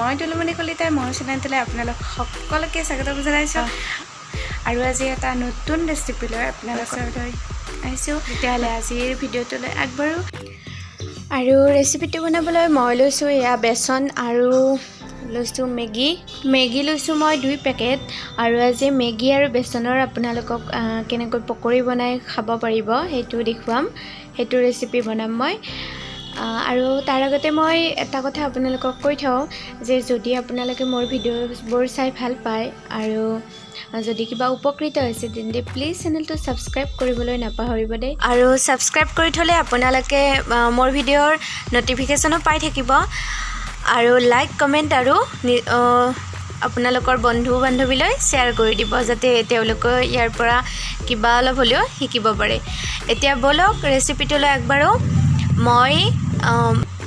মই তুলুমণি কলিতাৰ মোৰ চেনেলটোলৈ আপোনালোক সকলোকে স্বাগতম জনাইছোঁ আৰু আজি এটা নতুন ৰেচিপি লৈ আপোনালোকৰ ওচৰলৈ আহিছোঁ তেতিয়াহ'লে আজিৰ ভিডিঅ'টোলৈ আগবাঢ়ো আৰু ৰেচিপিটো বনাবলৈ মই লৈছোঁ এয়া বেচন আৰু লৈছোঁ মেগি লৈছোঁ মই 2 পেকেট আৰু আজি মেগি আৰু বেচনৰ আপোনালোকক কেনেকৈ পকৰি বনাই খাব পাৰিব সেইটো দেখুৱাম সেইটো ৰেচিপি বনাম মই আৰু তাৰ আগতে মই এটা কথা আপোনালোকক কৈ থওঁ যে যদি আপোনালোকে মোৰ ভিডিঅ'বোৰ চাই ভাল পায় আৰু যদি কিবা উপকৃত হৈছে তেন্তে প্লিজ চেনেলটো সাবস্ক্ৰাইব কৰিবলৈ নাপাহৰিব দেই আৰু সাবস্ক্ৰাইব কৰি থলে আপোনালোকে মোৰ ভিডিঅ'ৰ নটিফিকেশনো পাই থাকিব আৰু লাইক কমেন্ট আৰু আপোনালোকৰ বন্ধু বান্ধৱীলৈ শ্বেয়াৰ কৰি দিব যাতে তেওঁলোকে ইয়াৰ পৰা কিবা অলপ হলেও শিকিব পাৰে এতিয়া বলক ৰেচিপিটোলৈ আগবাঢ়ো মই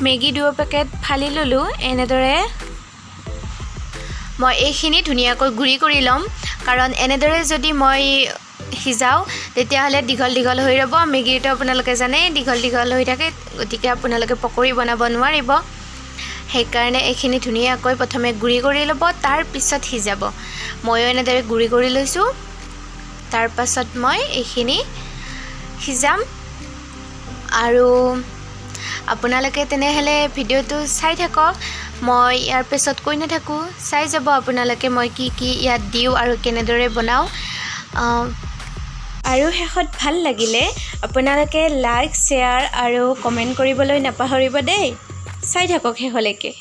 মেগি 2 পেকেট ফালি ললো এনেদৰে মই এইখিনি ধুনিয়াকৈ গুৰি কৰি লম কাৰণ এনেদৰে যদি মই হিজাও তেতিয়া হলে দীঘল হৈ ৰব মেগিটো আপোনালোকে জানে দীঘল হৈ থাকে গতিকে আপোনালোকে পকৰি বনাব নোৱাৰিব সেইকাৰণে এইখিনি ধুনিয়াকৈ প্ৰথমে গুৰি কৰি ল'ব তাৰ পিছত হিজাব মই এনেদৰে গুৰি কৰি লৈছো তাৰ পাছত মই এইখিনি হিজাম আৰু আপোনালোকে তেনেহলে ভিডিঅ'টো চাই থাকক মই ইয়াৰ পিছত কৈ নাথাকো চাই যাব আপোনালোকে মই কি ইয়াত দিও আৰু কেনেদৰে বনাও আৰু শেষত ভাল লাগিলে আপোনালোকে লাইক শ্বেয়াৰ আৰু কমেন্ট কৰিবলৈ নাপাহৰিব দেই চাই থাকক শেষলৈকে